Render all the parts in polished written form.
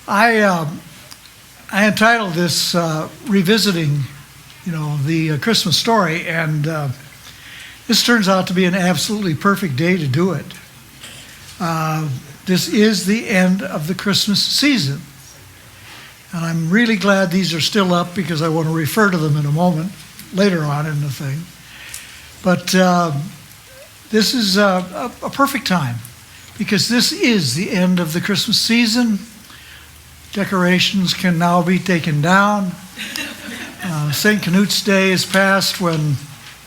I entitled this Revisiting, the Christmas Story, and this turns out to be an absolutely perfect day to do it. This is the end of the Christmas season. And I'm really glad these are still up because I want to refer to them in a moment, later on in the thing. But this is a perfect time because this is the end of the Christmas season. Decorations can now be taken down. St. Canute's Day is past when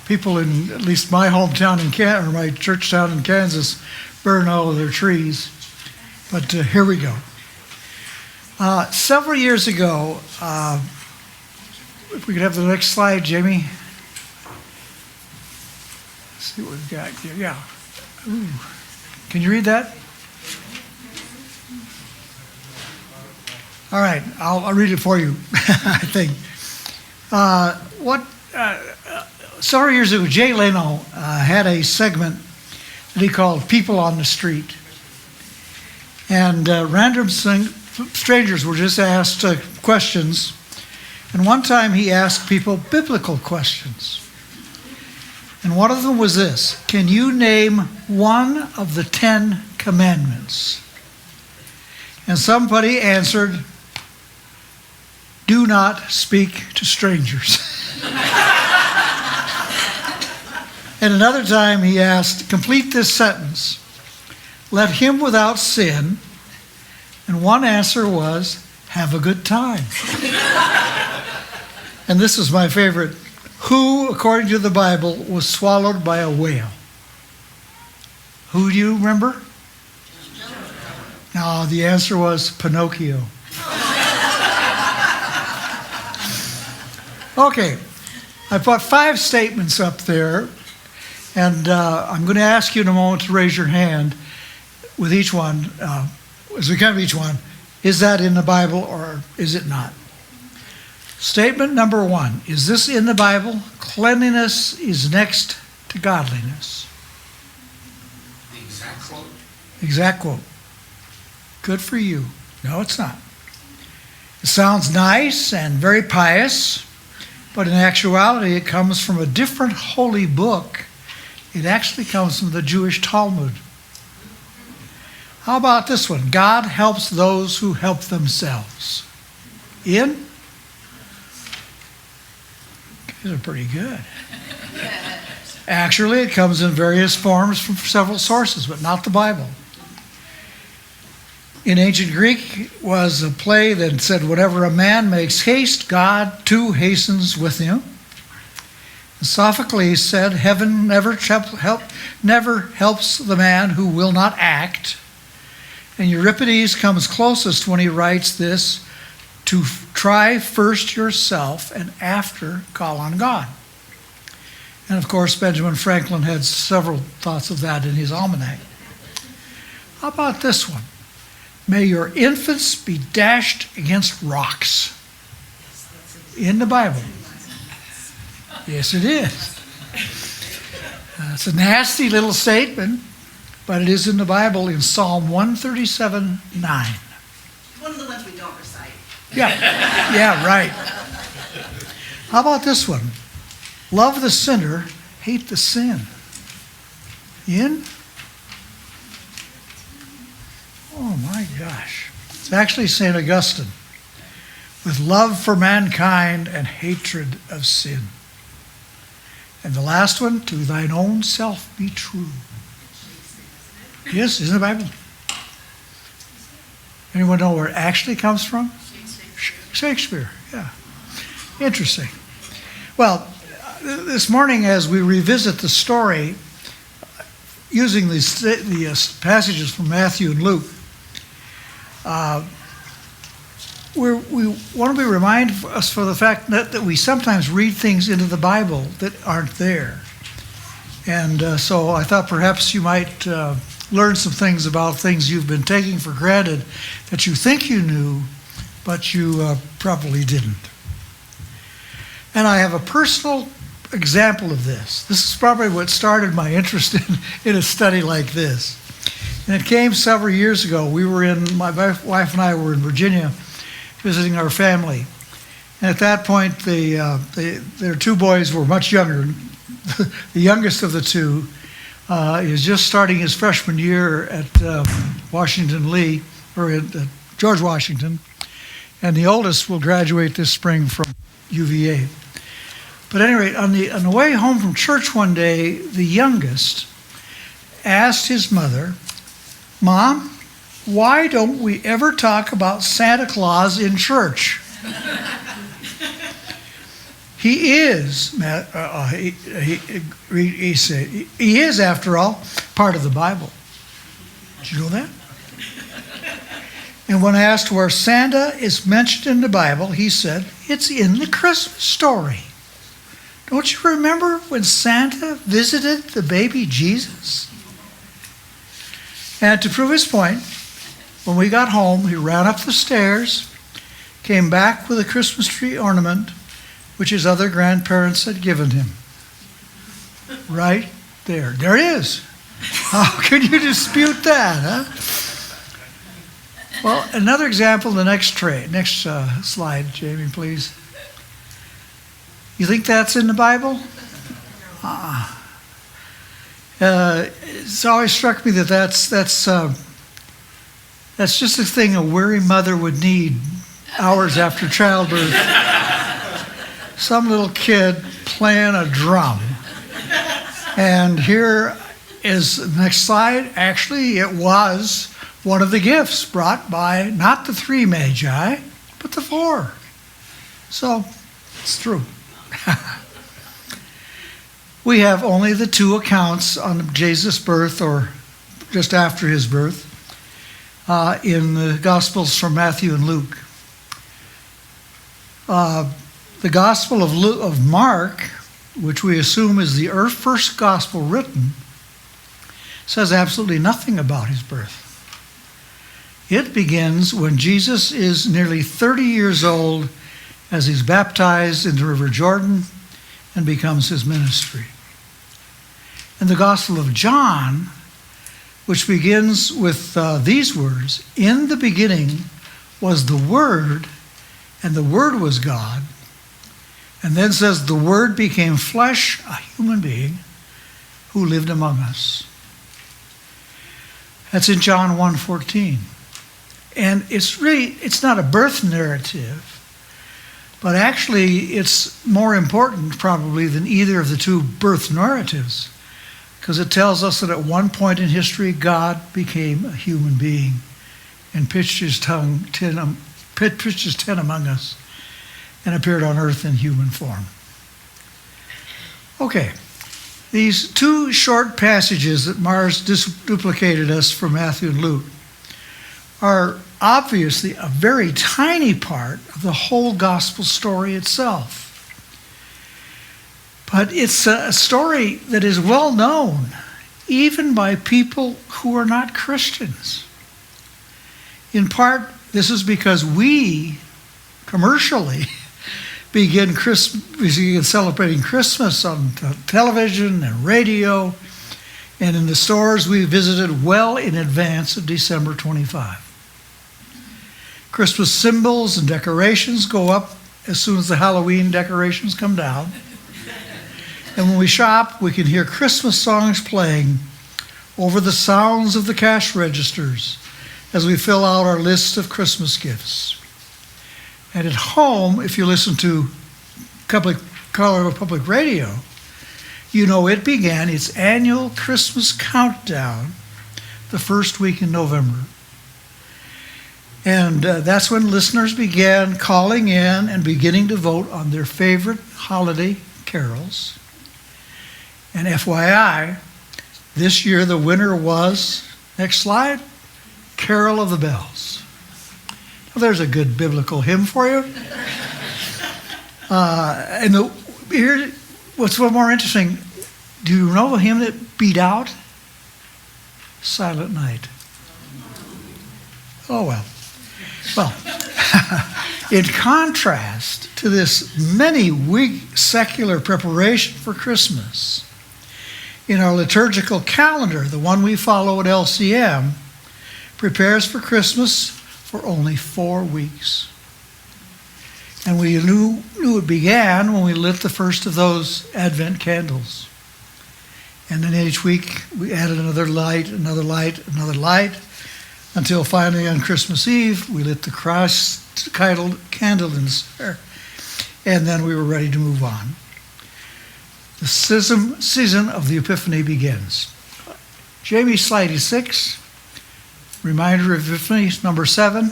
people in at least my hometown in Kansas, or my church town in Kansas, burn all of their trees. But here we go. Several years ago, if we could have the next slide, Jamie. Let's see what we've got here. Yeah. Ooh. Can you read that? All right, I'll read it for you, I think. Several years ago, Jay Leno had a segment that he called People on the Street. And random strangers were just asked questions. And one time he asked people biblical questions. And one of them was this: can you name one of the 10 commandments? And somebody answered, do not speak to strangers. And another time he asked, complete this sentence: let him without sin. And one answer was, have a good time. And this is my favorite. Who, according to the Bible, was swallowed by a whale? Who do you remember? No, the answer was Pinocchio. Okay, I put 5 statements up there, and I'm going to ask you in a moment to raise your hand with each one, as we come to each one. Is that in the Bible or is it not? Statement number 1, is this in the Bible? Cleanliness is next to godliness. The exact quote? Exact quote. Good for you. No, it's not. It sounds nice and very pious, but in actuality it comes from a different holy book. It actually comes from the Jewish Talmud. How about this one? God helps those who help themselves. In? These are pretty good. Actually, it comes in various forms from several sources, but not the Bible. In ancient Greek was a play that said, whenever a man makes haste, God too hastens with him. And Sophocles said, heaven never helps the man who will not act. And Euripides comes closest when he writes this: to try first yourself and after call on God. And of course, Benjamin Franklin had several thoughts of that in his almanac. How about this one? May your infants be dashed against rocks. In the Bible. Yes, it is. It's a nasty little statement, but it is in the Bible in Psalm 137:9. One of the ones we don't recite. Yeah, right. How about this one? Love the sinner, hate the sin. In? Oh my gosh. It's actually St. Augustine. With love for mankind and hatred of sin. And the last one, to thine own self be true. Yes, isn't the Bible? Anyone know where it actually comes from? Shakespeare, yeah. Interesting. Well, this morning as we revisit the story, using the passages from Matthew and Luke, we want to be reminded us for the fact that we sometimes read things into the Bible that aren't there. And so I thought perhaps you might learn some things about things you've been taking for granted that you think you knew, but you probably didn't. And I have a personal example of this. This is probably what started my interest in a study like this. And it came several years ago. My wife and I were in Virginia visiting our family. And at that point, their two boys were much younger. The youngest of the two is just starting his freshman year at Washington Lee, or at George Washington. And the oldest will graduate this spring from UVA. But at any rate, on the way home from church one day, the youngest asked his mother, "Mom, why don't we ever talk about Santa Claus in church?" He is, he said, he is, after all, part of the Bible. Did you know that? And when asked where Santa is mentioned in the Bible, he said, it's in the Christmas story. Don't you remember when Santa visited the baby Jesus? And to prove his point, when we got home, he ran up the stairs, came back with a Christmas tree ornament, which his other grandparents had given him. Right there. There it is. How can you dispute that, huh? Well, another example, the next slide, Jamie, please. You think that's in the Bible? It's always struck me that that's just a thing a weary mother would need hours after childbirth. Some little kid playing a drum. And here is the next slide. Actually, it was one of the gifts brought by not the 3 magi, but the 4. So, it's true. We have only the 2 accounts on Jesus' birth, or just after his birth, in the Gospels from Matthew and Luke. The Gospel of Mark, which we assume is the first Gospel written, says absolutely nothing about his birth. It begins when Jesus is nearly 30 years old as he's baptized in the River Jordan and becomes his ministry. And the Gospel of John, which begins with these words, "In the beginning was the Word, and the Word was God," and then says, "The Word became flesh," a human being, "who lived among us." That's in John 1:14. And it's not a birth narrative, but actually it's more important probably than either of the 2 birth narratives, because it tells us that at one point in history, God became a human being and pitched his tent among us and appeared on earth in human form. Okay, these 2 short passages that Mars duplicated us from Matthew and Luke are obviously a very tiny part of the whole gospel story itself. But it's a story that is well known, even by people who are not Christians. In part, this is because we, commercially, began celebrating Christmas on television and radio, and in the stores we visited well in advance of December 25. Christmas symbols and decorations go up as soon as the Halloween decorations come down. And when we shop, we can hear Christmas songs playing over the sounds of the cash registers as we fill out our list of Christmas gifts. And at home, if you listen to Colorado Public Radio, you know it began its annual Christmas countdown the first week in November. And that's when listeners began calling in and beginning to vote on their favorite holiday carols. And FYI, this year the winner was, next slide, Carol of the Bells. Well, there's a good biblical hymn for you. Here, what's more interesting, do you know the hymn that beat out? Silent Night. Oh, well. Well, in contrast to this many-week secular preparation for Christmas, in our liturgical calendar, the one we follow at LCM, prepares for Christmas for only 4 weeks. And we knew it began when we lit the first of those Advent candles. And then each week we added another light, another light, another light, until finally on Christmas Eve we lit the Christ candle in the center, and then we were ready to move on. The season of the Epiphany begins. Jamie, slide 6. Reminder of Epiphany, number 7.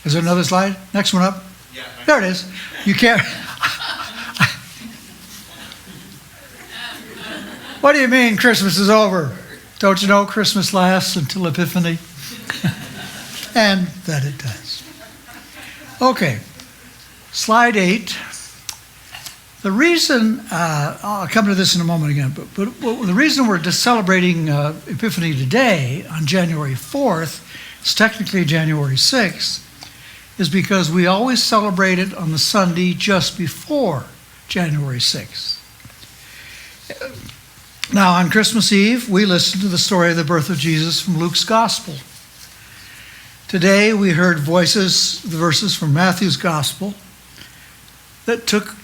Is there another slide? Next one up. Yeah. There it is. You can't. What do you mean Christmas is over? Don't you know Christmas lasts until Epiphany? And that it does. Okay. Slide 8. The reason, I'll come to this in a moment again, but the reason we're just celebrating Epiphany today on January 4th, it's technically January 6th, is because we always celebrate it on the Sunday just before January 6th. Now, on Christmas Eve, we listened to the story of the birth of Jesus from Luke's Gospel. Today, we heard the verses from Matthew's Gospel that took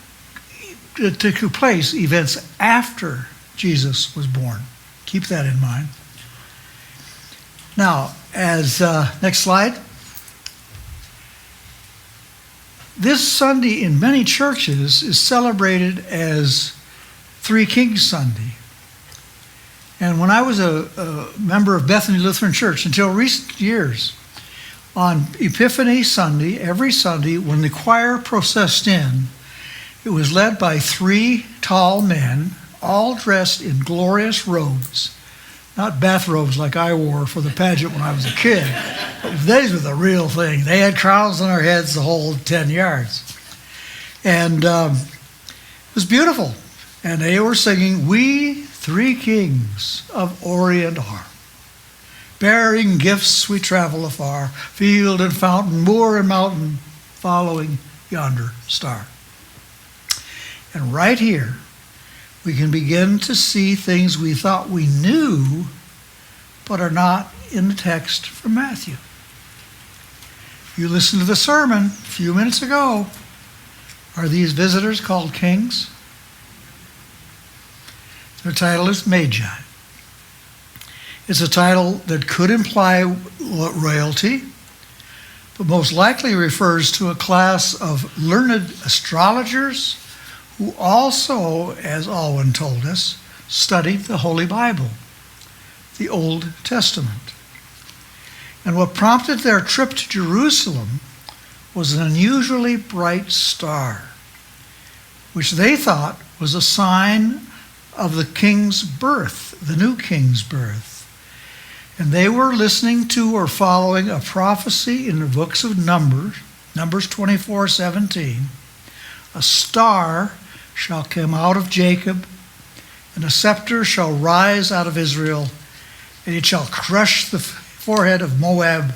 place, events after Jesus was born. Keep that in mind. Now, next slide. This Sunday in many churches is celebrated as Three Kings Sunday. And when I was a member of Bethany Lutheran Church until recent years, on Epiphany Sunday, every Sunday, when the choir processed in, it was led by 3 tall men, all dressed in glorious robes. Not bathrobes like I wore for the pageant when I was a kid. But these were the real thing. They had crowns on their heads the whole 10 yards. And it was beautiful. And they were singing, "We 3 kings of Orient are. Bearing gifts we travel afar, field and fountain, moor and mountain, following yonder star." And right here, we can begin to see things we thought we knew, but are not in the text from Matthew. You listened to the sermon a few minutes ago. Are these visitors called kings? Their title is Magi. It's a title that could imply royalty, but most likely refers to a class of learned astrologers who also, as Alwyn told us, studied the Holy Bible, the Old Testament. And what prompted their trip to Jerusalem was an unusually bright star, which they thought was a sign of the king's birth, the new king's birth. And they were listening to or following a prophecy in the books of Numbers 24:17. A star shall come out of Jacob, and a scepter shall rise out of Israel, and it shall crush the forehead of Moab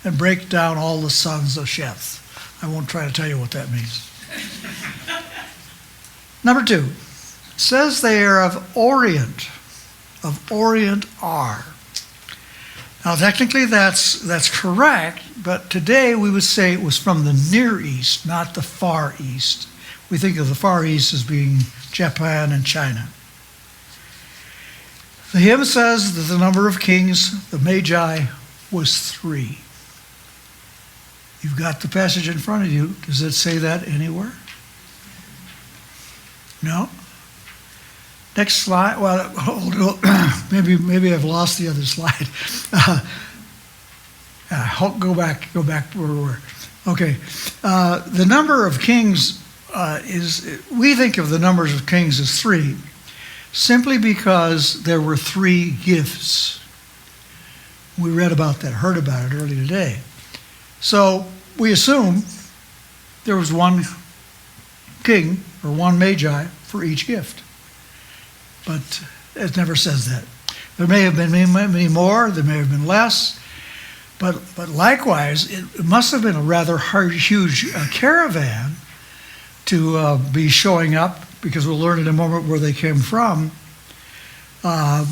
and break down all the sons of Sheth. I won't try to tell you what that means. Number 2, it says they are of Orient are. Now, technically that's correct, but today we would say it was from the Near East, not the Far East. We think of the Far East as being Japan and China. The hymn says that the number of kings, the Magi, was 3. You've got the passage in front of you. Does it say that anywhere? No? Next slide. Well, maybe I've lost the other slide. Go back where we were. Okay. The number of kings we think of the numbers of kings as 3, simply because there were 3 gifts. We read about that, heard about it earlier today. So we assume there was one king or one Magi for each gift. But it never says that. There may have been many more, there may have been less, but likewise, it must have been a rather huge caravan to be showing up because we'll learn in a moment where they came from. But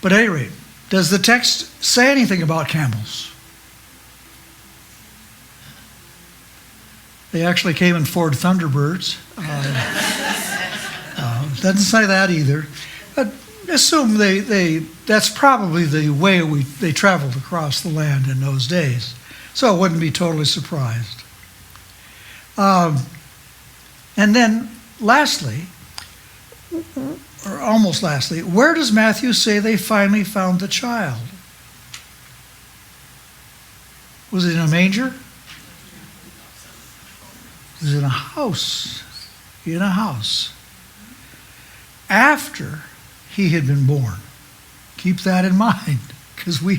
at any rate, does the text say anything about camels? They actually came in Ford Thunderbirds. Doesn't say that either. But assume that's probably the way they traveled across the land in those days. So I wouldn't be totally surprised. And then lastly, or almost lastly, where does Matthew say they finally found the child? Was it in a manger? It was in a house. In a house. After he had been born. Keep that in mind, because a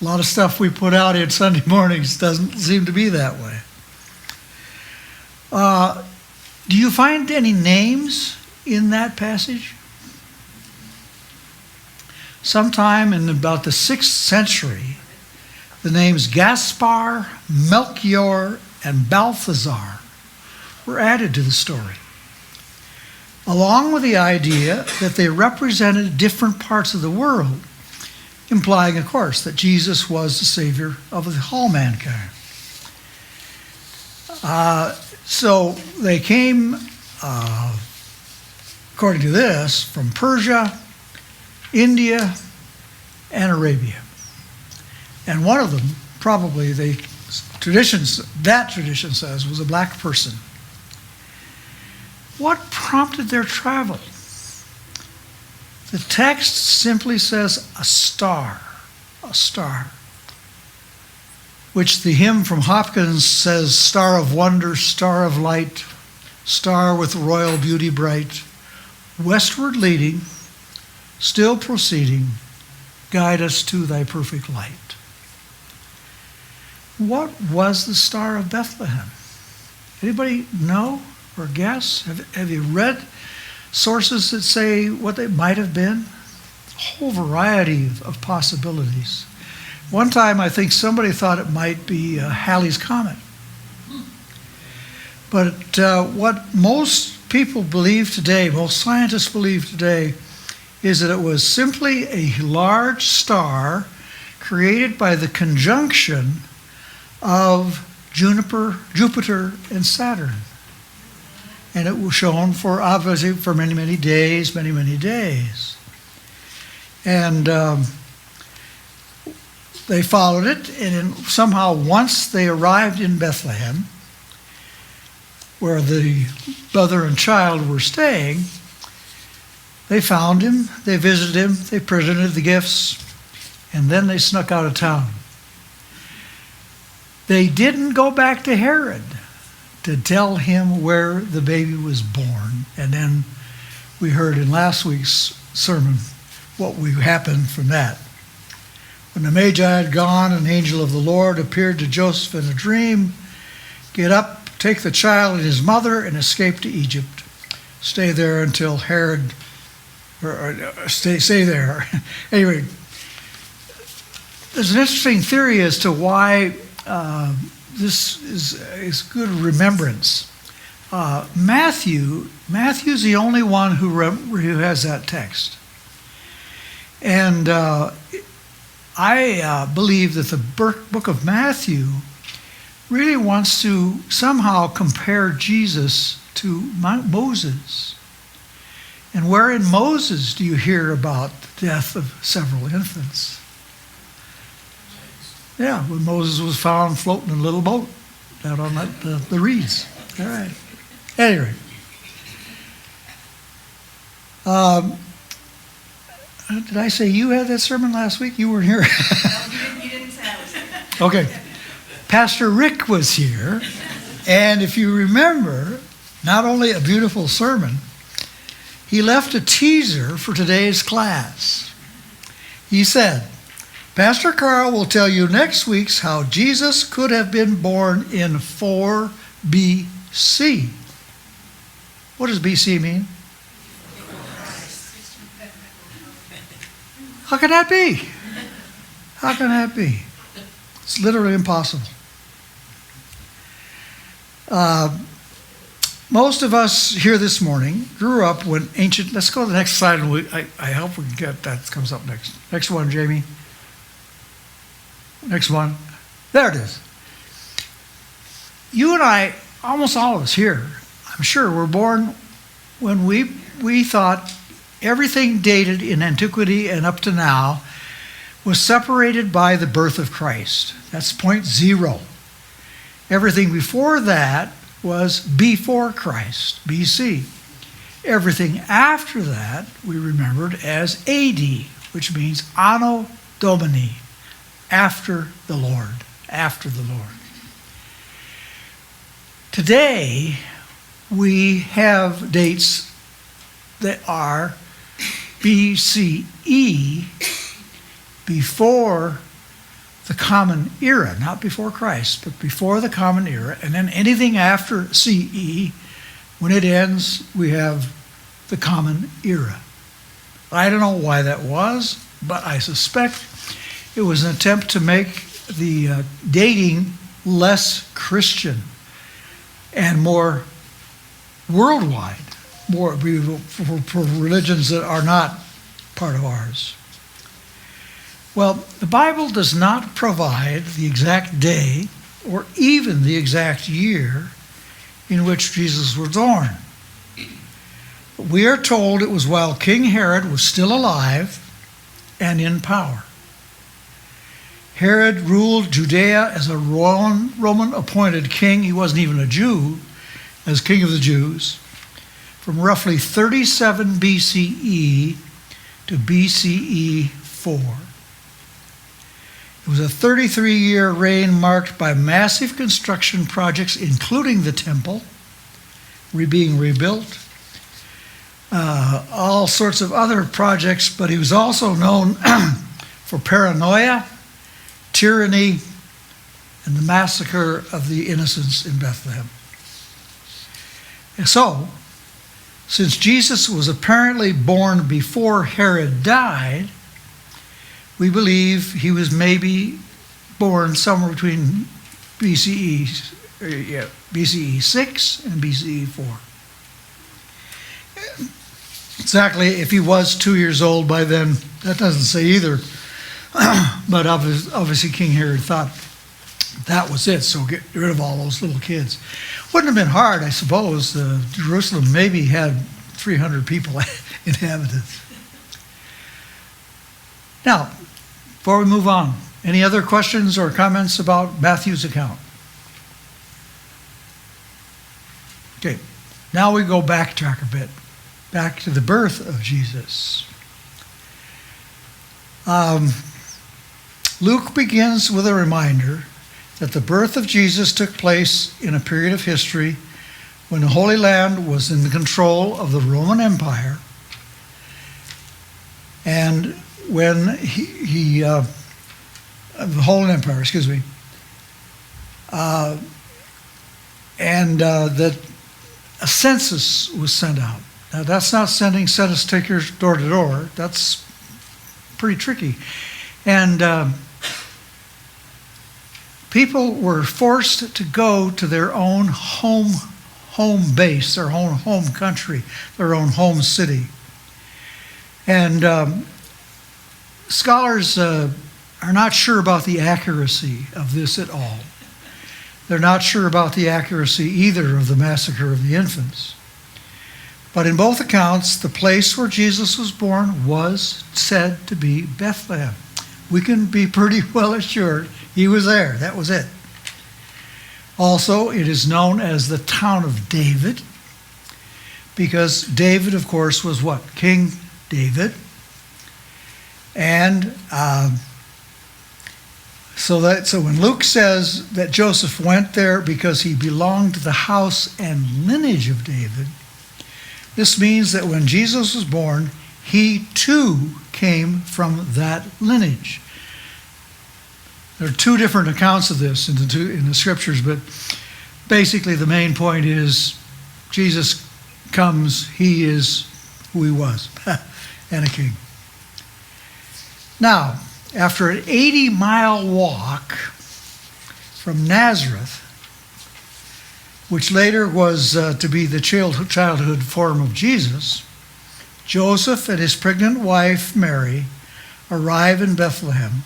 lot of stuff we put out in Sunday mornings doesn't seem to be that way. Do you find any names in that passage? Sometime in about the 6th century, the names Gaspar, Melchior, and Balthazar were added to the story, along with the idea that they represented different parts of the world, implying, of course, that Jesus was the Savior of all mankind. So they came, according to this, from Persia, India, and Arabia. And one of them, probably that tradition says, was a black person. What prompted their travel? The text simply says a star, which the hymn from Hopkins says, star of wonder, star of light, star with royal beauty bright, westward leading, still proceeding, guide us to thy perfect light. What was the Star of Bethlehem? Anybody know or guess? Have you read sources that say what they might have been? A whole variety of possibilities. One time I think somebody thought it might be Halley's Comet. But what most people believe today, most scientists believe today, is that it was simply a large star created by the conjunction of Jupiter, and Saturn. And it was shown for, obviously, for many, many days. And they followed it, and somehow once they arrived in Bethlehem, where the mother and child were staying, they found him, they visited him, they presented the gifts, and then they snuck out of town. They didn't go back to Herod to tell him where the baby was born. And then we heard in last week's sermon what happened from that. When the Magi had gone, an angel of the Lord appeared to Joseph in a dream. Get up, take the child and his mother, and escape to Egypt. Stay there until Herod, stay there. Anyway, there's an interesting theory as to why this is good remembrance. Matthew's the only one who has that text. And I believe that the book of Matthew really wants to somehow compare Jesus to Moses. And where in Moses do you hear about the death of several infants? Yeah, when Moses was found floating in a little boat out on the reeds. All right. Anyway. Did I say you had that sermon last week? You weren't here. You didn't say I was here. Okay. Pastor Rick was here. And if you remember, not only a beautiful sermon, he left a teaser for today's class. He said, Pastor Carl will tell you next week's how Jesus could have been born in 4 BC. What does BC mean? How can that be? How can that be? It's literally impossible. most of us here this morning grew up when ancient, let's go to the next slide, and I hope we can get that comes up next. Next one, Jamie. Next one. There it is. You and I, almost all of us here, I'm sure, were born when we thought everything dated in antiquity and up to now was separated by the birth of Christ. That's point zero. Everything before that was before Christ, BC. Everything after that we remembered as AD, which means Anno Domini, after the Lord, after the Lord. Today, we have dates that are BCE, before the Common Era, not before Christ, but before the Common Era, and then anything after CE, when it ends, we have the Common Era. I don't know why that was, but I suspect it was an attempt to make the dating less Christian and more worldwide, more for religions that are not part of ours. Well, the Bible does not provide the exact day or even the exact year in which Jesus was born. We are told it was while King Herod was still alive and in power. Herod ruled Judea as a Roman appointed king. He wasn't even a Jew, as king of the Jews, from roughly 37 BCE to BCE 4. It was a 33-year reign marked by massive construction projects, including the temple being rebuilt, all sorts of other projects, but he was also known for paranoia, tyranny, and the massacre of the innocents in Bethlehem. And so, since Jesus was apparently born before Herod died, we believe he was maybe born somewhere between BCE 6 and BCE 4. Exactly, if he was 2 years old by then, that doesn't say either. But obviously King Herod thought that was it, so get rid of all those little kids. Wouldn't have been hard, I suppose. Jerusalem maybe had 300 people inhabited. Now, before we move on, any other questions or comments about Matthew's account? Okay, now we go backtrack a bit, back to the birth of Jesus. Luke begins with a reminder that the birth of Jesus took place in a period of history when the Holy Land was in the control of the Roman Empire, and when the Holy Empire, that a census was sent out. Now, that's not sending census takers door to door. That's pretty tricky. And people were forced to go to their own home base, their own home country, their own home city. And scholars are not sure about the accuracy of this at all. They're not sure about the accuracy either of the massacre of the infants. But in both accounts, the place where Jesus was born was said to be Bethlehem. We can be pretty well assured he was there. That was it. Also, it is known as the town of David, because David, of course, was what? King David. And so when Luke says that Joseph went there because he belonged to the house and lineage of David, this means that when Jesus was born, he too came from that lineage. There are two different accounts of this in the scriptures, but basically the main point is Jesus comes, he is who he was, and a king. Now, after an 80-mile walk from Nazareth, which later was to be the childhood form of Jesus, Joseph and his pregnant wife Mary arrive in Bethlehem.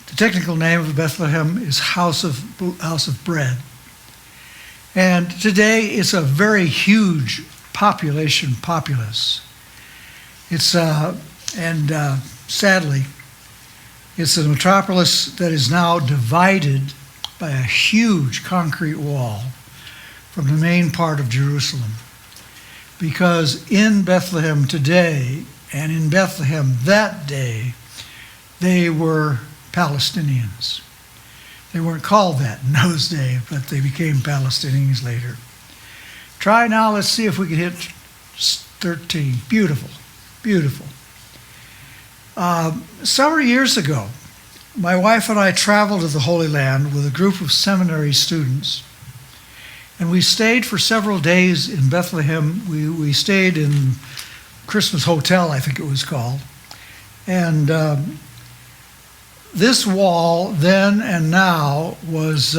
The technical name of Bethlehem is House of Bread. And today it's a very huge populace. It's sadly, it's a metropolis that is now divided by a huge concrete wall from the main part of Jerusalem. Because in Bethlehem today, and in Bethlehem that day, they were Palestinians. They weren't called that in those days, but they became Palestinians later. Try now, let's see if we can hit 13. Beautiful, beautiful. Several years ago, my wife and I traveled to the Holy Land with a group of seminary students. And we stayed for several days in Bethlehem. We stayed in Christmas Hotel, I think it was called. And this wall then and now was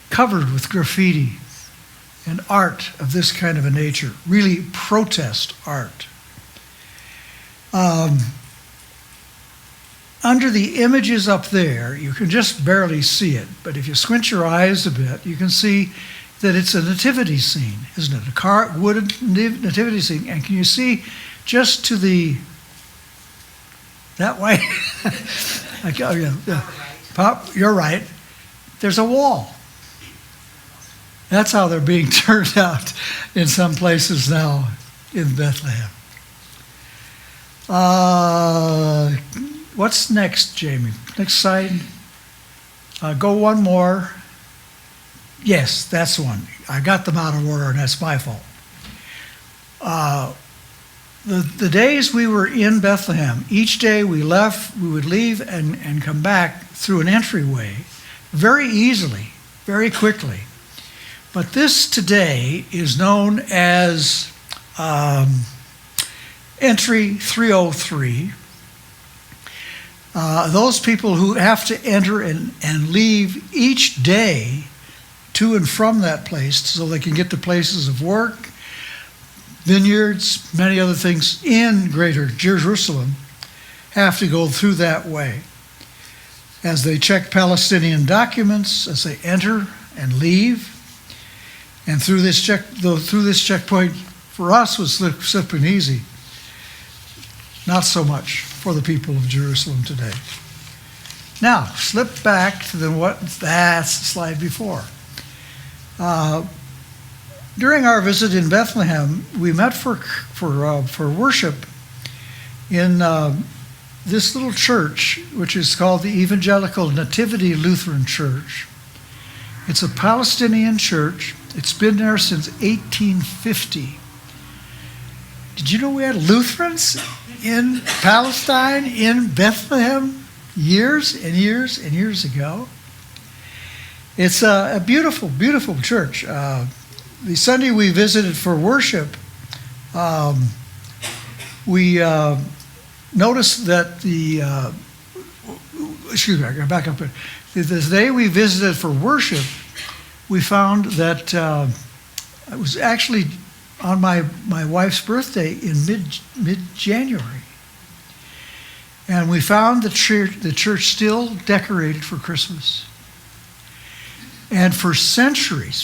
covered with graffiti and art of this kind of a nature, really protest art. Under the images up there, you can just barely see it, but if you squint your eyes a bit, you can see that it's a nativity scene, isn't it? A wooden nativity scene. And can you see just to that way? You're right. There's a wall. That's how they're being turned out in some places now in Bethlehem. What's next, Jamie? Next slide. Go one more. Yes, that's one. I got them out of order, and that's my fault. The days we were in Bethlehem, each day we would leave and come back through an entryway very easily, very quickly. But this today is known as Entry 303. Those people who have to enter and leave each day to and from that place so they can get to places of work, vineyards, many other things in Greater Jerusalem, have to go through that way. As they check Palestinian documents, as they enter and leave, and through this checkpoint, for us was slipping easy. Not so much for the people of Jerusalem today. Now, slip back to that's the slide before. During our visit in Bethlehem, we met for worship in this little church, which is called the Evangelical Nativity Lutheran Church. It's a Palestinian church. It's been there since 1850. Did you know we had Lutherans in Palestine, in Bethlehem, years and years and years ago? It's a beautiful, beautiful church. The Sunday we visited for worship, we noticed that I got back up. The day we visited for worship, we found that it was actually on my wife's birthday in mid-January. And we found the church still decorated for Christmas. And for centuries,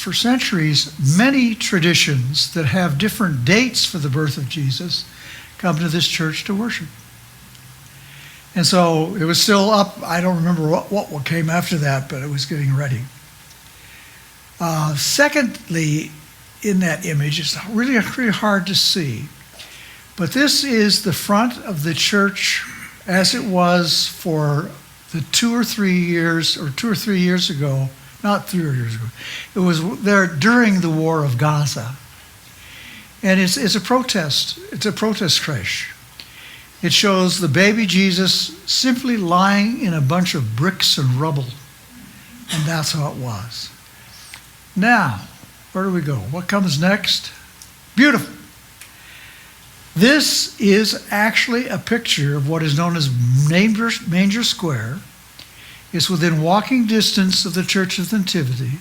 many traditions that have different dates for the birth of Jesus come to this church to worship. And so it was still up. I don't remember what came after that, but it was getting ready. Secondly, in that image, it's really hard to see, but this is the front of the church as it was for the 2 or 3 years ago. Not 3 years ago. It was there during the war of Gaza. And it's a protest. It's a protest creche. It shows the baby Jesus simply lying in a bunch of bricks and rubble. And that's how it was. Now, where do we go? What comes next? Beautiful. This is actually a picture of what is known as Manger Square. It's within walking distance of the Church of the Nativity.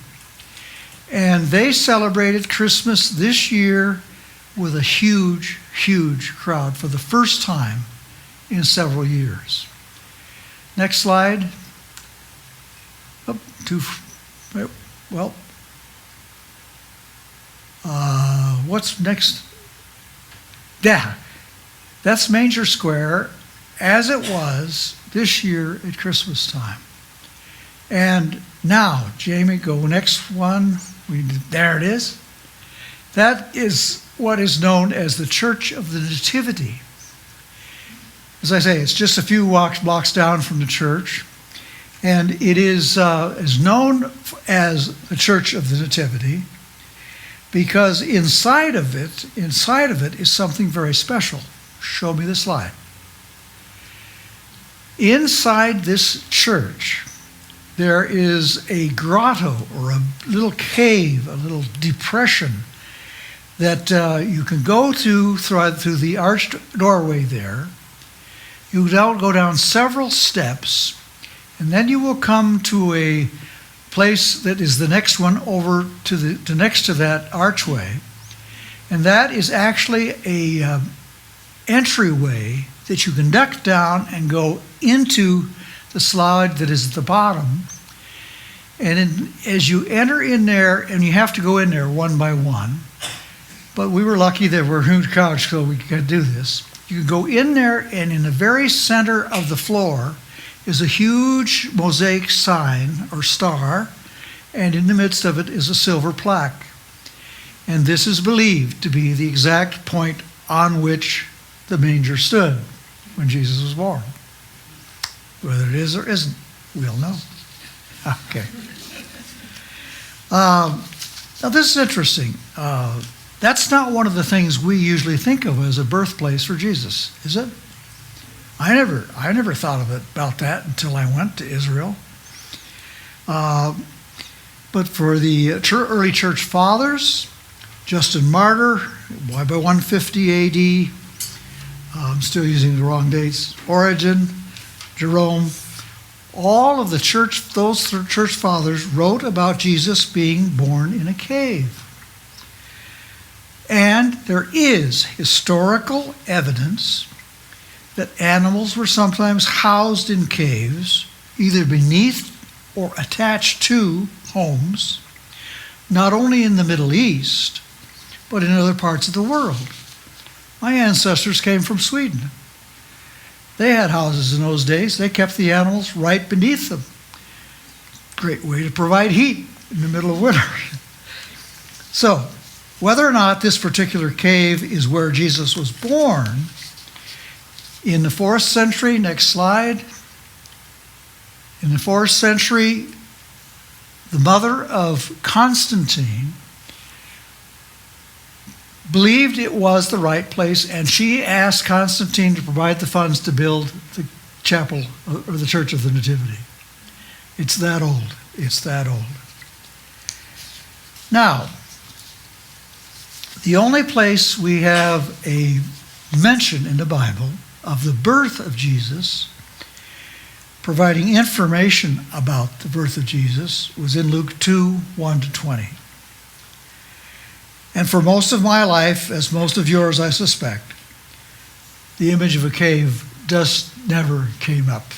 And they celebrated Christmas this year with a huge, huge crowd for the first time in several years. Next slide. Well, what's next? Yeah, that's Manger Square as it was this year at Christmas time. And now, Jamie, go next one. There it is. That is what is known as the Church of the Nativity. As I say, it's just a few blocks down from the church. And it is known as the Church of the Nativity because inside of it is something very special. Show me the slide. Inside this church, there is a grotto or a little cave, a little depression that you can go through the arched doorway there. You go down several steps, and then you will come to a place that is the next one over to next to that archway. And that is actually a entryway that you can duck down and go into the slide that is at the bottom. And as you enter in there, and you have to go in there one by one, but we were lucky that we're huge couch, so we could do this. You go in there, and in the very center of the floor is a huge mosaic sign or star, and in the midst of it is a silver plaque. And this is believed to be the exact point on which the manger stood when Jesus was born. Whether it is or isn't, we'll know. Okay. Now this is interesting. That's not one of the things we usually think of as a birthplace for Jesus, is it? I never thought about that until I went to Israel. But for the early church fathers, Justin Martyr, by 150 AD, I'm still using the wrong dates, Origen, Jerome, all of the those church fathers wrote about Jesus being born in a cave. And there is historical evidence that animals were sometimes housed in caves, either beneath or attached to homes, not only in the Middle East, but in other parts of the world. My ancestors came from Sweden. They had houses in those days. They kept the animals right beneath them. Great way to provide heat in the middle of winter. So, whether or not this particular cave is where Jesus was born, in the 4th century, next slide, in the 4th century, the mother of Constantine believed it was the right place, and she asked Constantine to provide the funds to build the chapel or the Church of the Nativity. It's that old. It's that old. Now, the only place we have a mention in the Bible of the birth of Jesus, providing information about the birth of Jesus, was in Luke 2, 1-20. And for most of my life, as most of yours I suspect, the image of a cave just never came up.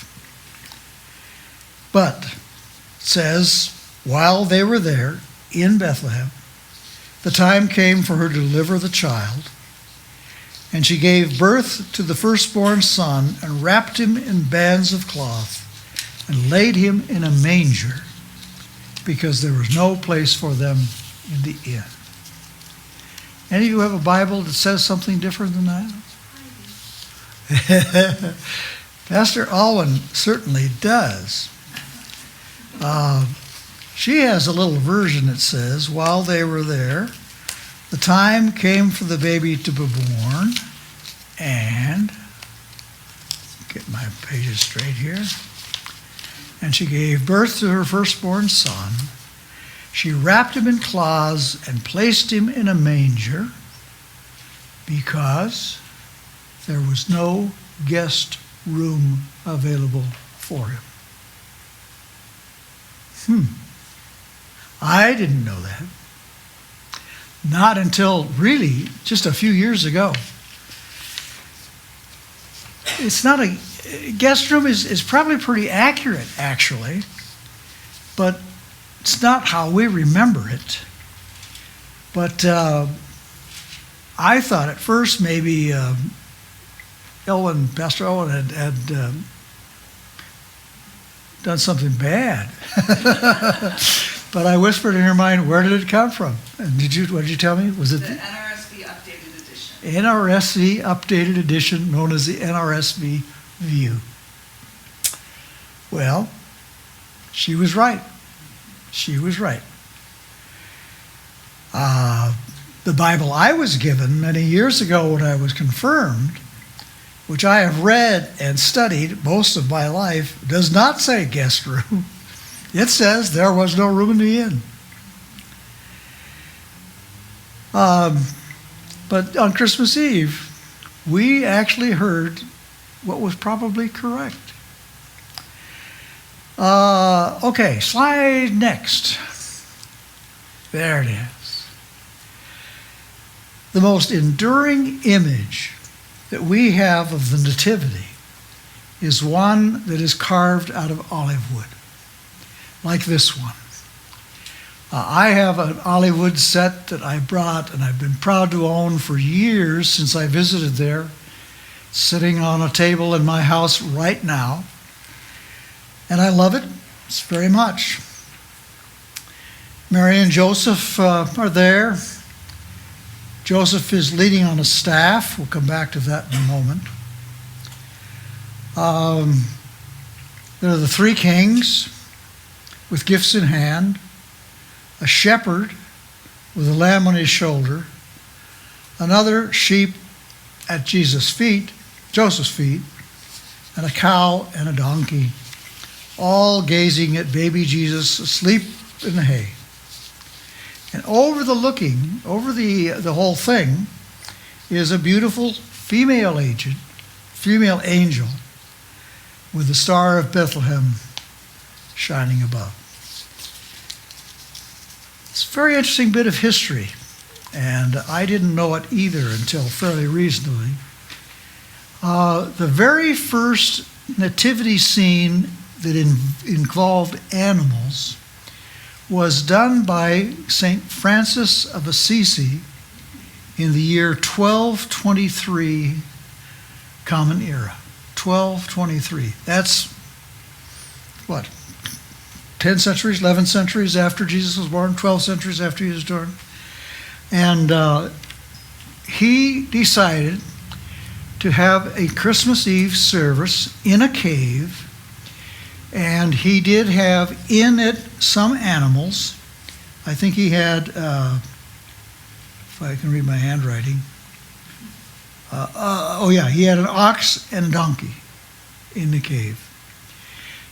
But it says, while they were there in Bethlehem, the time came for her to deliver the child, and she gave birth to the firstborn son and wrapped him in bands of cloth and laid him in a manger because there was no place for them in the inn. Any of you have a Bible that says something different than that? Pastor Alwyn certainly does. She has a little version that says, while they were there, the time came for the baby to be born, and, get my pages straight here, and she gave birth to her firstborn son. She wrapped him in cloths and placed him in a manger because there was no guest room available for him. I didn't know that. not until really just a few years ago. It's not a guest room is probably pretty accurate, actually, but it's not how we remember it. But I thought at first maybe Pastor Owen had done something bad. But I whispered in her mind, where did it come from? And what did you tell me? Was it The NRSV updated edition. NRSV updated edition, known as the NRSV View? Well, she was right. She was right. The Bible I was given many years ago when I was confirmed, which I have read and studied most of my life, does not say guest room. It says there was no room in the inn. But on Christmas Eve, we actually heard what was probably correct. Okay, slide next. There it is. The most enduring image that we have of the Nativity is one that is carved out of olive wood, like this one. I have an olive wood set that I brought and I've been proud to own for years since I visited there, sitting on a table in my house right now. And I love it very much. Mary and Joseph are there. Joseph is leaning on a staff. We'll come back to that in a moment. There are the three kings with gifts in hand, a shepherd with a lamb on his shoulder, another sheep at Jesus' feet, Joseph's feet, and a cow and a donkey, all gazing at baby Jesus asleep in the hay. And over the whole thing is a beautiful female angel with the Star of Bethlehem shining above. It's a very interesting bit of history, and I didn't know it either until fairly recently. The very first nativity scene that involved animals was done by St. Francis of Assisi in the year 1223 Common Era. 1223. That's, what, 10 centuries, 11 centuries after Jesus was born, 12 centuries after he was born. And he decided to have a Christmas Eve service in a cave, and he did have in it some animals. I think he had, if I can read my handwriting, he had an ox and a donkey in the cave.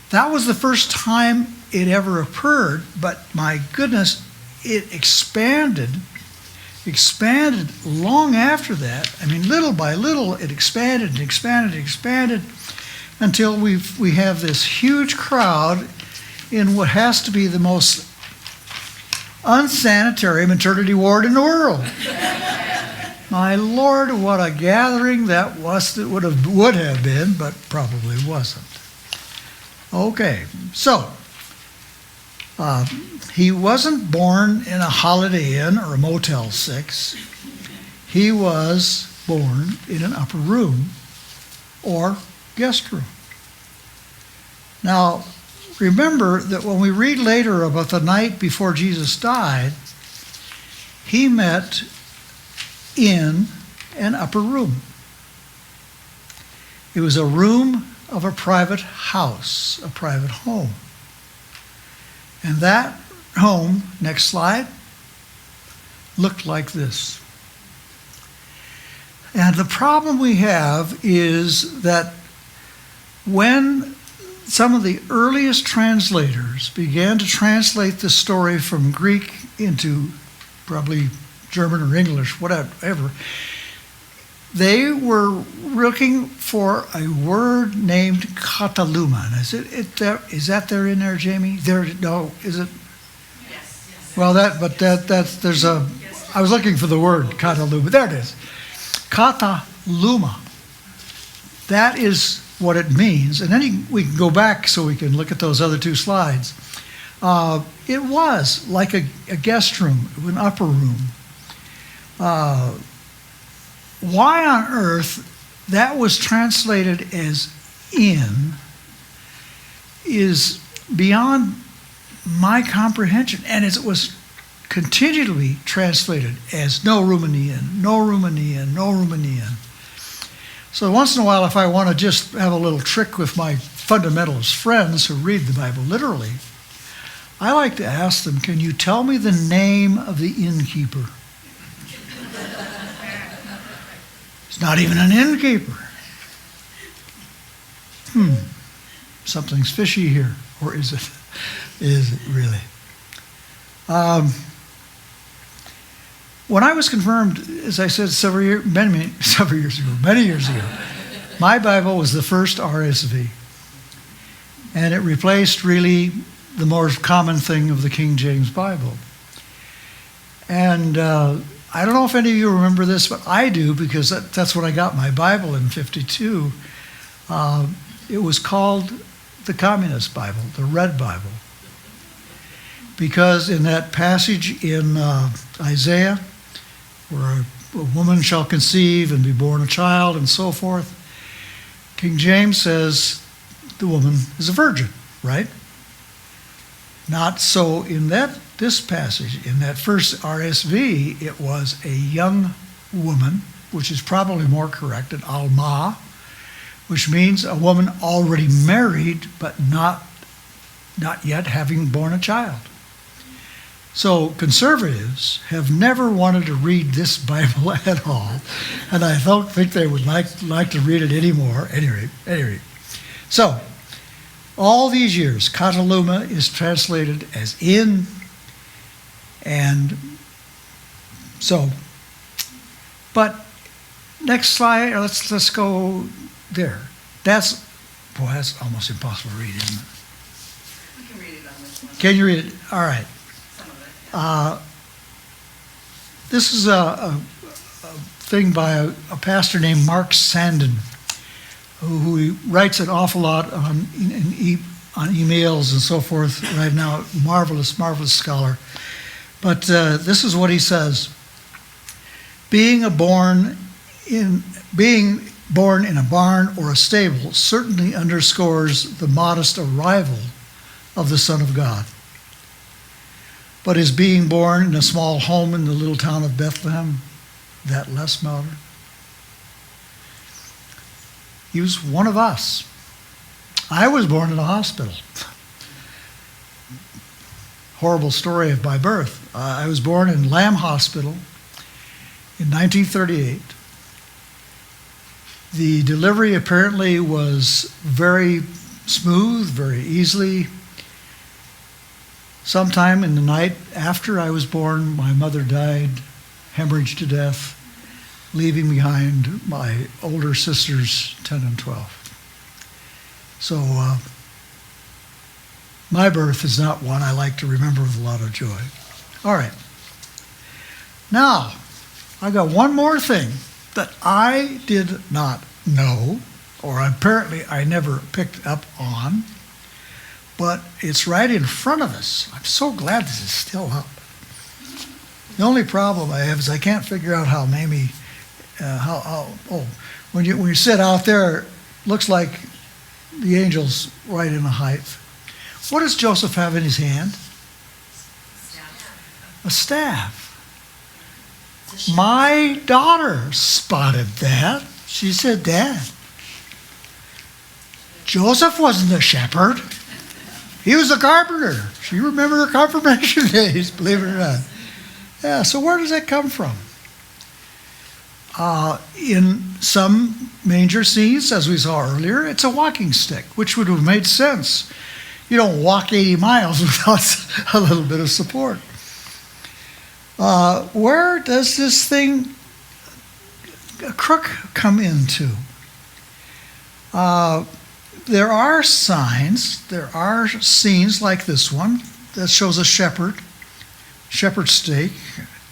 That was the first time it ever occurred, but my goodness, it expanded long after that. I mean, little by little, it expanded until we have this huge crowd in what has to be the most unsanitary maternity ward in the world. My Lord, what a gathering that was! That would have been, but probably wasn't. Okay, so he wasn't born in a Holiday Inn or a Motel 6. He was born in an upper room or guest room. Now, remember that when we read later about the night before Jesus died, he met in an upper room. It was a room of a private house, a private home. And that home, next slide, looked like this. And the problem we have is that when some of the earliest translators began to translate the story from Greek into probably German or English, whatever, they were looking for a word named kataluman. Is that there in there, Jamie? No, is it? Yes. Well, there's a. Yes. I was looking for the word kataluma. There it is. Kataluma. That is what it means. And then we can go back so we can look at those other two slides. It was like a guest room, an upper room. Why on earth that was translated as inn is beyond my comprehension. And it was continually translated as no room in the inn, no room in the inn, no room in the inn. So once in a while, if I want to just have a little trick with my fundamentalist friends who read the Bible literally, I like to ask them, can you tell me the name of the innkeeper? It's not even an innkeeper. Something's fishy here. Or is it? Is it really? When I was confirmed, as I said many years ago, my Bible was the first RSV. And it replaced really the more common thing of the King James Bible. And I don't know if any of you remember this, but I do, because that's when I got my Bible in 52. It was called the Communist Bible, the Red Bible. Because in that passage in Isaiah, where a woman shall conceive and be born a child and so forth, King James says the woman is a virgin, right? Not so in this passage. In that first RSV, it was a young woman, which is probably more correct, an alma, which means a woman already married but not yet having born a child. So conservatives have never wanted to read this Bible at all, and I don't think they would like to read it anymore. Anyway. So, all these years, kataluma is translated as inn, and so, but next slide, let's go there. That's almost impossible to read, isn't it? We can read it on this one. Can you read it? All right. Some of it, yeah. This is a thing by a pastor named Mark Sandin, who writes an awful lot on emails and so forth right now. Marvelous scholar. But this is what he says. Being born in a barn or a stable certainly underscores the modest arrival of the Son of God. But is being born in a small home in the little town of Bethlehem that less modern? He was one of us. I was born in a hospital. Horrible story of my birth. I was born in Lamb Hospital in 1938. The delivery apparently was very smooth, very easily. Sometime in the night after I was born, my mother died, hemorrhaged to death, leaving behind my older sisters, 10 and 12. So my birth is not one I like to remember with a lot of joy. All right. Now, I got one more thing that I did not know, or apparently I never picked up on, but it's right in front of us. I'm so glad this is still up. The only problem I have is I can't figure out how Mamie, when you sit out there, looks like the angel's right in the height. What does Joseph have in his hand? A staff. My daughter spotted that. She said, Dad, Joseph wasn't a shepherd. He was a carpenter. She remembered her confirmation days, believe it or not. Yeah, so where does that come from? In some manger scenes, as we saw earlier, it's a walking stick, which would have made sense. You don't walk 80 miles without a little bit of support. Where does this thing, a crook, come into? There are signs, there are scenes like this one that shows a shepherd stake,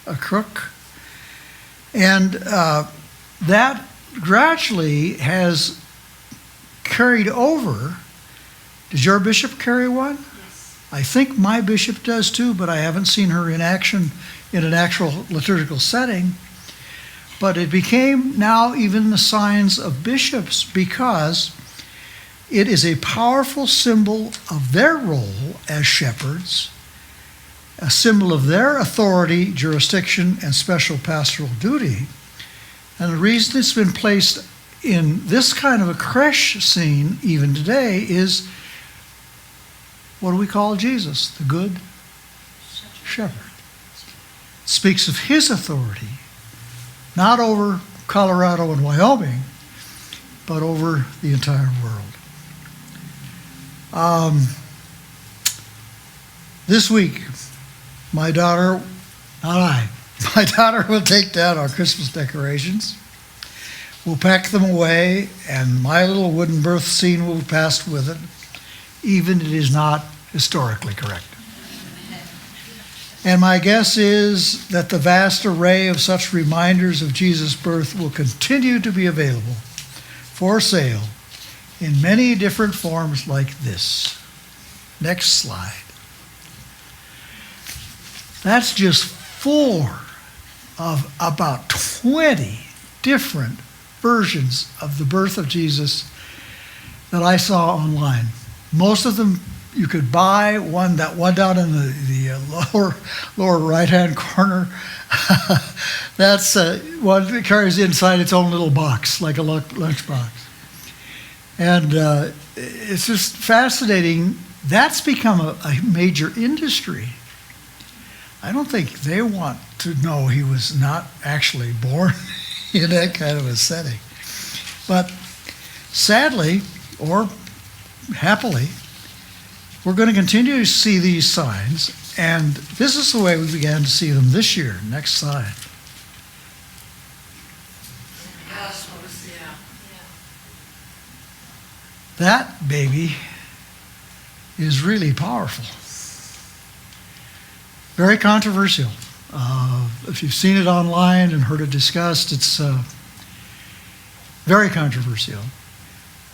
a crook. And that gradually has carried over. Does your bishop carry one? Yes. I think my bishop does too, but I haven't seen her in action in an actual liturgical setting. But it became now even the signs of bishops because it is a powerful symbol of their role as shepherds, a symbol of their authority, jurisdiction, and special pastoral duty. And the reason it's been placed in this kind of a creche scene even today is, what do we call Jesus? The Good Shepherd. Speaks of his authority, not over Colorado and Wyoming, but over the entire world. This week, my daughter will take down our Christmas decorations. We'll pack them away, and my little wooden birth scene will pass with it, even if it is not historically correct. And my guess is that the vast array of such reminders of Jesus' birth will continue to be available for sale in many different forms like this. Next slide. That's just 4 of about 20 different versions of the birth of Jesus that I saw online. Most of them you could buy. One down in the lower right-hand corner. That's one that carries inside its own little box, like a lunch box. And it's just fascinating. That's become a major industry. I don't think they want to know he was not actually born in that kind of a setting. But sadly, or happily, we're going to continue to see these signs, and this is the way we began to see them this year. Next slide. That baby is really powerful. Very controversial. If you've seen it online and heard it discussed, it's very controversial.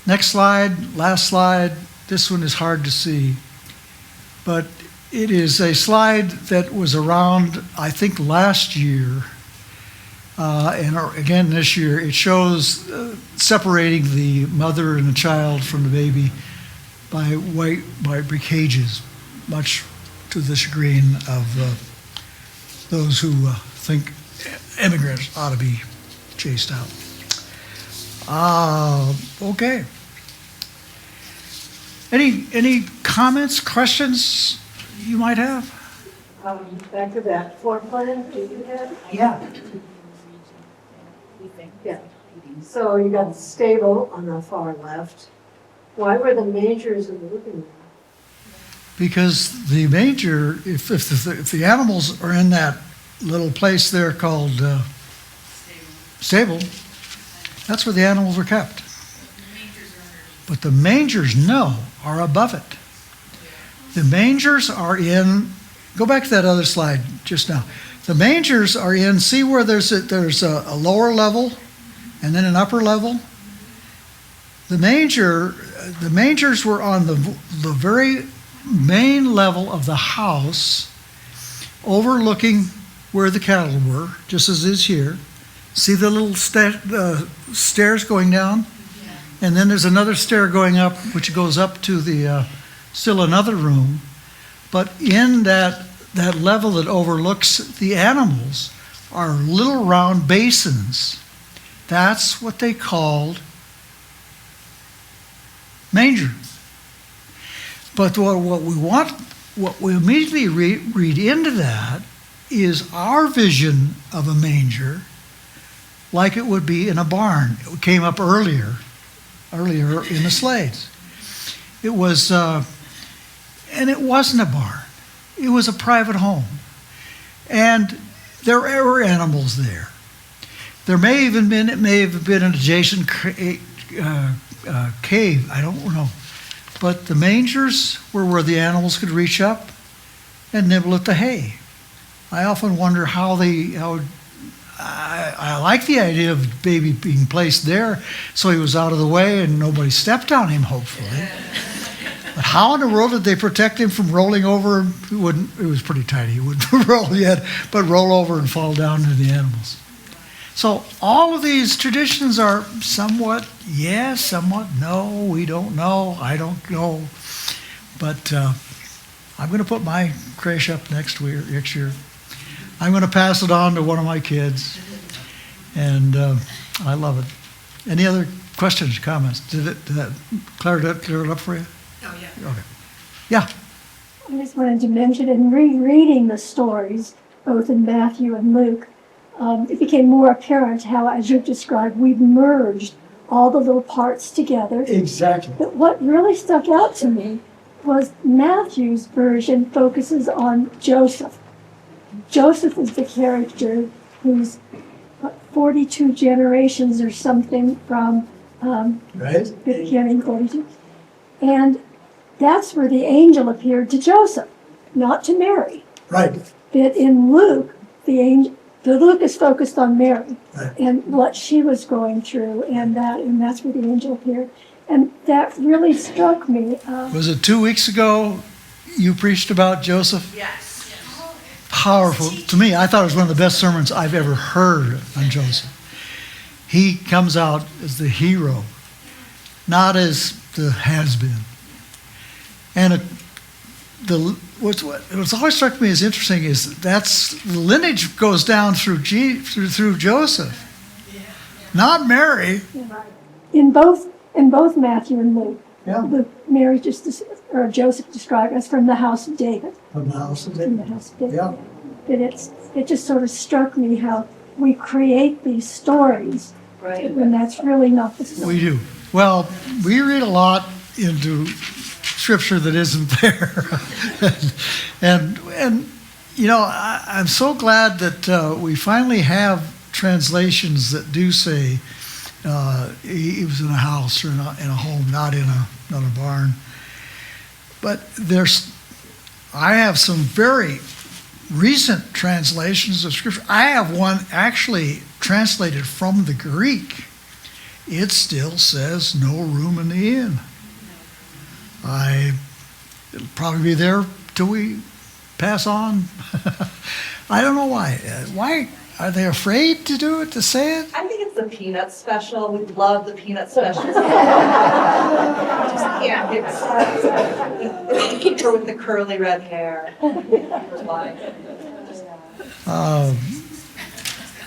Next slide, last slide. This one is hard to see, but it is a slide that was around, I think, last year, and again this year. It shows separating the mother and the child from the baby by white brick cages, much to the chagrin of those who think immigrants ought to be chased out. Okay. Any comments, questions you might have? Back to that floor plan, do you have? Yeah. Yeah. So you got the stable on the far left. Why were the mangers in the living room? Because the manger, if the animals are in that little place there called stable, that's where the animals are kept. But the mangers, no, are above it. The mangers are in, go back to that other slide just now. The mangers are in, see where there's a lower level and then an upper level? The mangers were on the very main level of the house, overlooking where the cattle were, just as is here. See the little stairs going down? And then there's another stair going up, which goes up to the still another room. But in that level that overlooks the animals are little round basins. That's what they called manger. But what we immediately read into that is our vision of a manger, like it would be in a barn. It came up earlier in the slides. It was, and it wasn't a barn. It was a private home. And there were animals there. It may have been an adjacent cave, I don't know. But the mangers were where the animals could reach up and nibble at the hay. I often wonder how I like the idea of the baby being placed there so he was out of the way and nobody stepped on him, hopefully. But how in the world did they protect him from rolling over? He wouldn't, it was pretty tiny. He wouldn't roll yet, but roll over and fall down to the animals. So all of these traditions are somewhat yes, somewhat no. We don't know. I don't know. But I'm going to put my creche up next year. I'm going to pass it on to one of my kids. And I love it. Any other questions, comments? Did that clear it up for you? Oh, yeah. Okay. Yeah. I just wanted to mention in rereading the stories, both in Matthew and Luke, it became more apparent how, as you've described, we've merged all the little parts together. Exactly. But what really stuck out to me was Matthew's version focuses on Joseph. Joseph is the character who's 42 generations or something from Right? the beginning, 42. And that's where the angel appeared to Joseph, not to Mary. Right. But in Luke, the Luke is focused on Mary Right. and what she was going through, and that's where the angel appeared. And that really struck me. Was it 2 weeks ago you preached about Joseph? Yes. Powerful. To me, I thought it was one of the best sermons I've ever heard on Joseph. He comes out as the hero, not as the has-been. And what's always struck me as interesting is that's the lineage goes down through Joseph, not Mary. In both Matthew and Luke, Yeah. Mary or Joseph described as from the house of David. From the house of From the David. house of David. Yeah. But it just sort of struck me how we create these stories Right. when that's really not the story. We do. Well, we read a lot into scripture that isn't there. and you know, I'm so glad that we finally have translations that do say he was in a house or in a home, not a barn. But I have some very recent translations of scripture. I have one actually translated from the Greek. It still says no room in the inn. It'll probably be there till we pass on. I don't know why. Why are they afraid to do it, to say it? I think it's the peanut special. We love the peanut special. Just can't get the keeper with the curly red hair.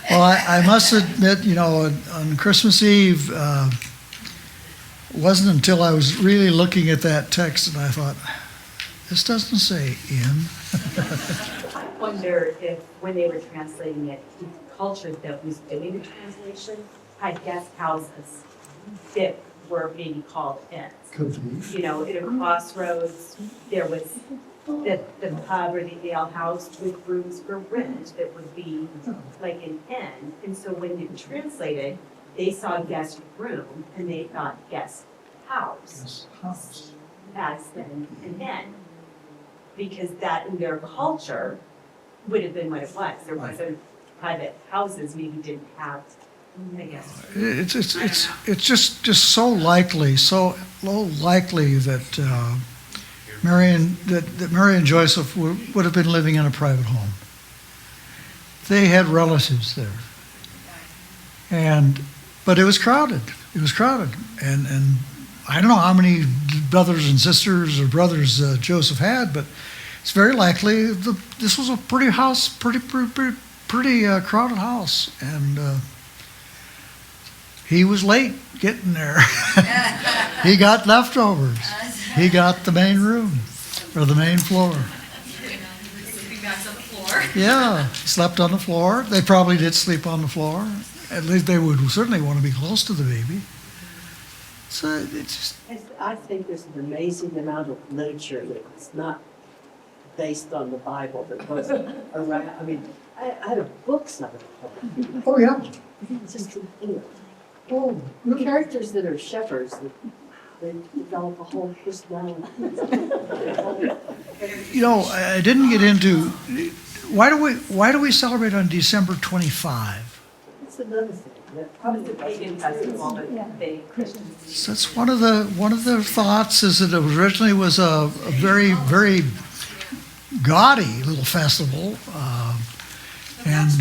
Well, I must admit, you know, on Christmas Eve, it wasn't until I was really looking at that text that I thought, this doesn't say in. I wonder if when they were translating it, the culture that was doing the translation had guest houses that were maybe called inns. Could be. You know, at a crossroads, there was the pub or the ale house with rooms for rent that would be like an inn. And so when you translated, they saw guest room and they thought guest house Yes, house. as an inn. Because that in their culture would have been what it was. There wasn't private houses, maybe didn't have, I guess. It's just so likely that Mary and Joseph would have been living in a private home. They had relatives there, but it was crowded. It was crowded, and I don't know how many brothers and sisters or brothers Joseph had, but it's very likely this was a pretty crowded house, and he was late getting there. He got leftovers. He got the main room or the main floor. Sleeping bags on the floor. Yeah, slept on the floor. They probably did sleep on the floor. At least they would certainly want to be close to the baby. So it's just, I think there's an amazing amount of literature that's not based on the Bible that goes around. I mean, I have books of it. Oh, yeah. It's just, you know, characters that are shepherds, they develop a whole personality. you know, I didn't get into why do we celebrate on December 25? That's another thing. That probably It's a pagan festival, but they, So that's one of the thoughts is that it originally was a very, very gaudy little festival. And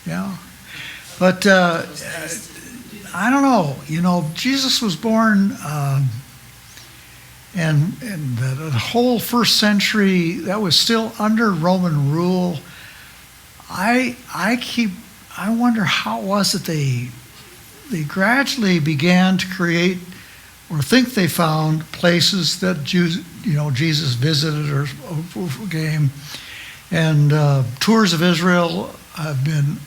yeah, but I don't know. You know, Jesus was born, and the whole first century that was still under Roman rule. I wonder how it was that they gradually began to create or think they found places that Jesus visited or came. And tours of Israel have been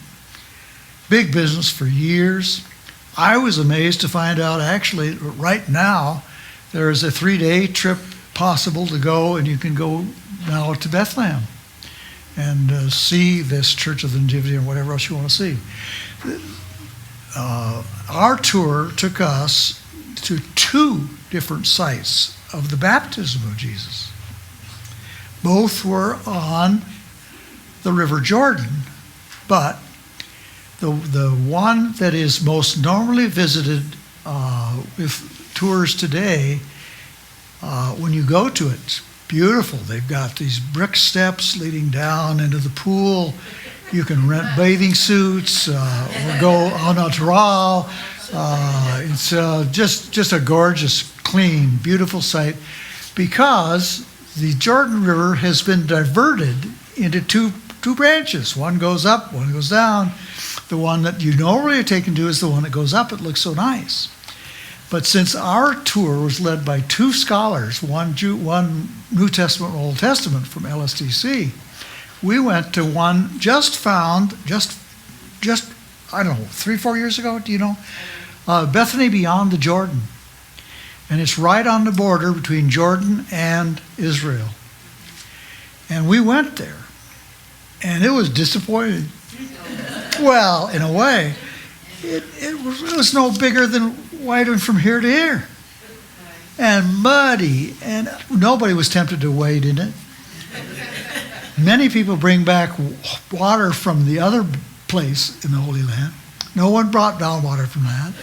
big business for years. I was amazed to find out actually right now there is a 3-day trip possible to go, and you can go now to Bethlehem and see this Church of the Nativity or whatever else you want to see. Our tour took us to 2 different sites of the baptism of Jesus. Both were on the River Jordan, but the one that is most normally visited with tours today, when you go to it, it's beautiful. They've got these brick steps leading down into the pool. You can rent bathing suits or go au natural. It's just a gorgeous, clean, beautiful site because the Jordan River has been diverted into two branches. One goes up, one goes down. The one that you normally are taken to is the one that goes up. It looks so nice. But since our tour was led by 2 scholars, one New Testament and Old Testament from LSTC, we went to one just found, I don't know, 3-4 years ago, do you know? Bethany Beyond the Jordan. And it's right on the border between Jordan and Israel. And we went there, and it was disappointing. Well, in a way, it was no bigger than wading from here to here. And muddy, and nobody was tempted to wade in it. Many people bring back water from the other place in the Holy Land. No one brought down water from that.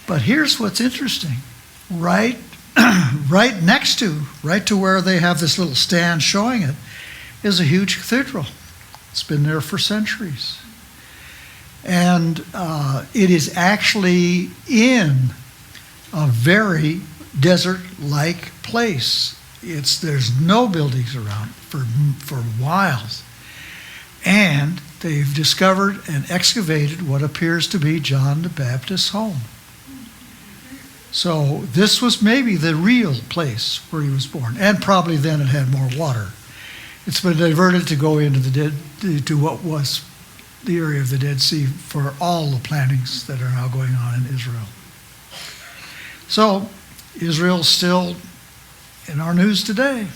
But here's what's interesting. Right next to where they have this little stand showing it, is a huge cathedral. It's been there for centuries. And it is actually in a very desert-like place. There's no buildings around for miles. And they've discovered and excavated what appears to be John the Baptist's home. So this was maybe the real place where he was born. And probably then it had more water. It's been diverted to go into to what was the area of the Dead Sea for all the plantings that are now going on in Israel. So Israel's still in our news today.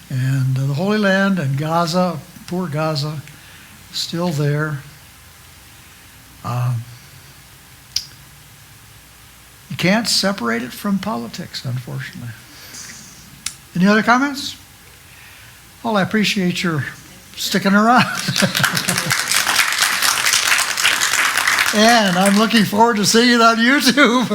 And the Holy Land and Gaza, poor Gaza, still there. You can't separate it from politics, unfortunately. Any other comments? Well, I appreciate your sticking around. And I'm looking forward to seeing it on YouTube.